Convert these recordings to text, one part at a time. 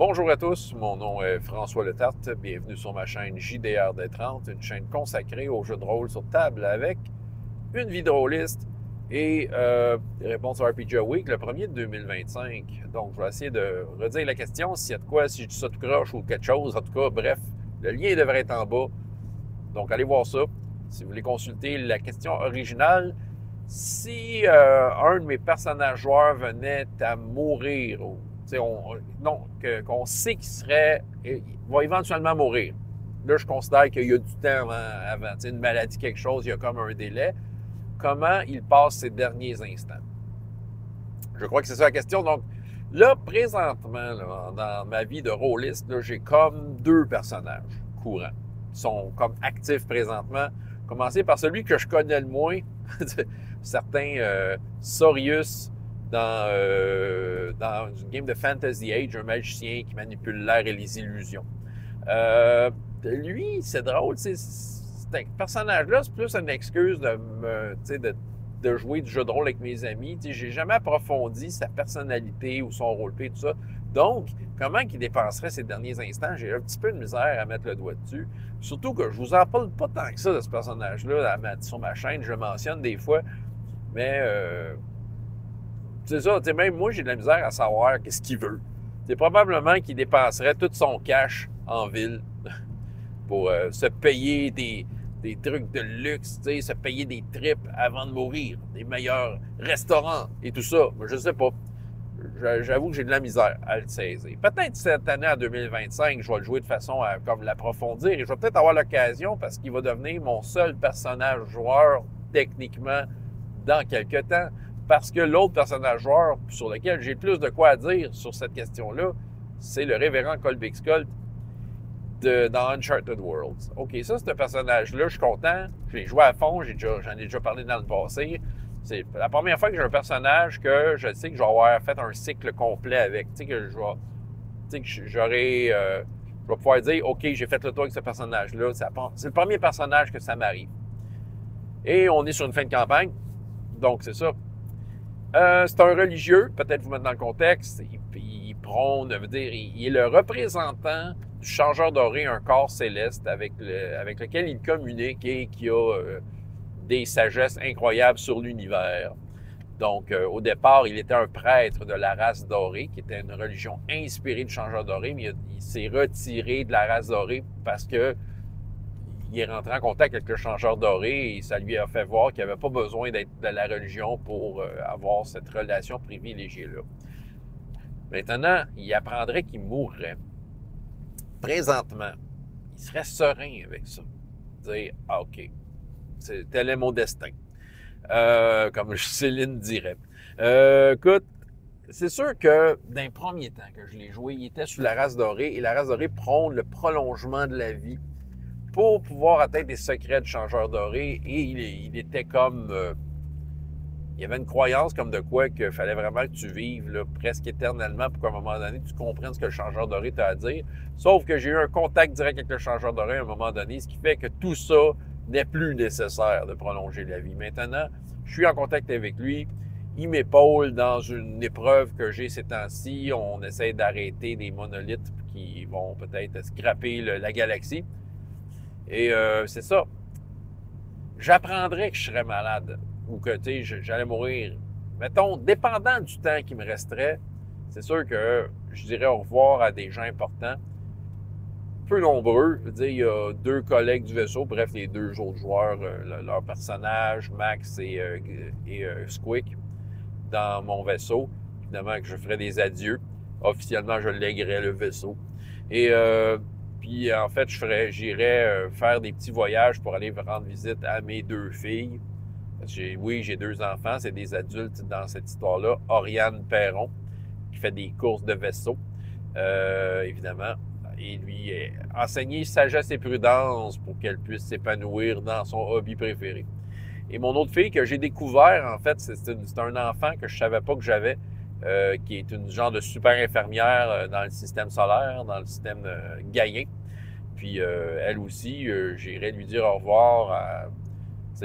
Bonjour à tous, mon nom est François Letarte. Bienvenue sur ma chaîne JDR des 30, une chaîne consacrée aux jeux de rôle sur table avec une vie de rôliste et des réponses RPG Week, le premier de 2025. Donc, je vais essayer de redire la question, s'il y a de quoi, si je dis ça tout croche ou quelque chose. En tout cas, bref, le lien devrait être en bas. Donc, allez voir ça. Si vous voulez consulter la question originale, si un de mes personnages joueurs venait à mourir, ou qu'on sait il va éventuellement mourir. Là, je considère qu'il y a du temps avant une maladie, quelque chose, il y a comme un délai. Comment il passe ses derniers instants? Je crois que c'est ça la question. Donc, là, présentement, là, dans ma vie de rôliste, j'ai comme deux personnages courants qui sont comme actifs présentement. Commencer par celui que je connais le moins, certain Sorius dans une game de Fantasy Age, un magicien qui manipule l'air et les illusions. Lui, c'est drôle, ce personnage-là, c'est plus une excuse de jouer du jeu de rôle avec mes amis. J'ai jamais approfondi sa personnalité ou son roleplay, tout ça. Donc, comment il dépenserait ses derniers instants? J'ai un petit peu de misère à mettre le doigt dessus. Surtout que je vous en parle pas tant que ça de ce personnage-là sur ma chaîne. Je le mentionne des fois, mais c'est ça, même moi, j'ai de la misère à savoir qu'est-ce qu'il veut. C'est probablement qu'il dépenserait tout son cash en ville pour se payer des trucs de luxe, se payer des trips avant de mourir, des meilleurs restaurants et tout ça. Mais je sais pas. J'avoue que j'ai de la misère à le saisir. Peut-être cette année, en 2025, je vais le jouer de façon à comme l'approfondir et je vais peut-être avoir l'occasion parce qu'il va devenir mon seul personnage joueur techniquement dans quelques temps. Parce que l'autre personnage joueur sur lequel j'ai plus de quoi à dire sur cette question-là, c'est le révérend Colby Scott dans Uncharted Worlds. OK, ça, c'est un personnage-là, je suis content. Je l'ai joué à fond, j'en ai déjà parlé dans le passé. C'est la première fois que j'ai un personnage que je sais que je vais avoir fait un cycle complet avec. Tu sais, que je vais pouvoir dire, OK, j'ai fait le tour avec ce personnage-là. C'est le premier personnage que ça m'arrive. Et on est sur une fin de campagne. Donc, c'est ça. C'est un religieux, peut-être vous mettre dans le contexte. Il prône, veut dire, il est le représentant du changeur doré, un corps céleste avec lequel il communique et qui a des sagesses incroyables sur l'univers. Donc, au départ, il était un prêtre de la race dorée, qui était une religion inspirée du changeur doré, mais il s'est retiré de la race dorée parce que il est rentré en contact avec le changeur doré et ça lui a fait voir qu'il n'avait pas besoin d'être de la religion pour avoir cette relation privilégiée-là. Maintenant, il apprendrait qu'il mourrait. Présentement, il serait serein avec ça. Dire, ah, OK, tel est mon destin. Comme Céline dirait. Écoute, c'est sûr que d'un premier temps que je l'ai joué, il était sous la race dorée et la race dorée prône le prolongement de la vie pour pouvoir atteindre les secrets du changeur doré et il était comme... il y avait une croyance comme de quoi qu'il fallait vraiment que tu vives là, presque éternellement pour qu'à un moment donné, tu comprennes ce que le changeur doré t'a à dire. Sauf que j'ai eu un contact direct avec le changeur doré à un moment donné, ce qui fait que tout ça n'est plus nécessaire de prolonger la vie. Maintenant, je suis en contact avec lui. Il m'épaule dans une épreuve que j'ai ces temps-ci. On essaie d'arrêter des monolithes qui vont peut-être scraper la galaxie. Et c'est ça. J'apprendrais que je serais malade ou que j'allais mourir. Mettons, dépendant du temps qui me resterait, c'est sûr que je dirais au revoir à des gens importants. Peu nombreux. Je veux dire, il y a deux collègues du vaisseau, bref, les deux autres joueurs, leurs personnages, Max et Squick, dans mon vaisseau. Évidemment que je ferais des adieux. Officiellement, je lèguerais le vaisseau. Et puis, en fait, j'irais faire des petits voyages pour aller rendre visite à mes deux filles. Oui, j'ai deux enfants, c'est des adultes dans cette histoire-là. Oriane Perron, qui fait des courses de vaisseau, évidemment. Et lui, enseigner sagesse et prudence pour qu'elle puisse s'épanouir dans son hobby préféré. Et mon autre fille que j'ai découvert, en fait, c'est un enfant que je savais pas que j'avais, qui est une genre de super infirmière dans le système solaire, dans le système gaïen. Puis elle aussi, j'irai lui dire au revoir,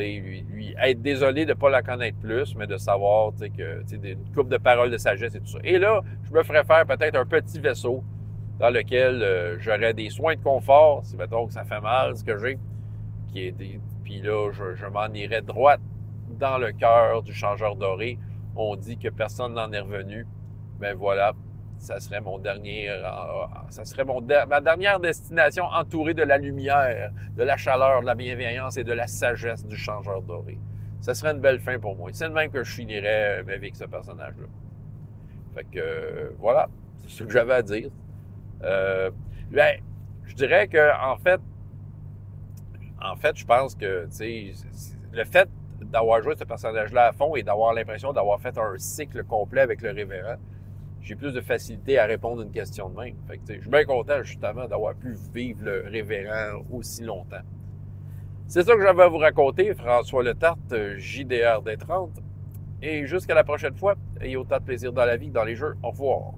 lui être désolé de ne pas la connaître plus, mais de savoir que une couple de paroles de sagesse et tout ça. Et là, je me ferais faire peut-être un petit vaisseau dans lequel j'aurais des soins de confort, si mettons que ça fait mal, ce que j'ai, puis là, je m'en irais droit dans le cœur du changeur doré. On dit que personne n'en est revenu. Ben voilà, ça serait mon dernier, ma dernière destination entourée de la lumière, de la chaleur, de la bienveillance et de la sagesse du changeur doré. Ça serait une belle fin pour moi. C'est le même que je finirais ma vie avec ce personnage-là. Fait que voilà, c'est ce que j'avais à dire. Ben, je dirais que en fait, je pense que le fait d'avoir joué ce personnage-là à fond et d'avoir l'impression d'avoir fait un cycle complet avec le révérend, j'ai plus de facilité à répondre à une question de même. Fait que, je suis bien content justement d'avoir pu vivre le révérend aussi longtemps. C'est ça que j'avais à vous raconter, François Letarte, JDR des 30. Et jusqu'à la prochaine fois, ayez autant de plaisir dans la vie que dans les jeux. Au revoir.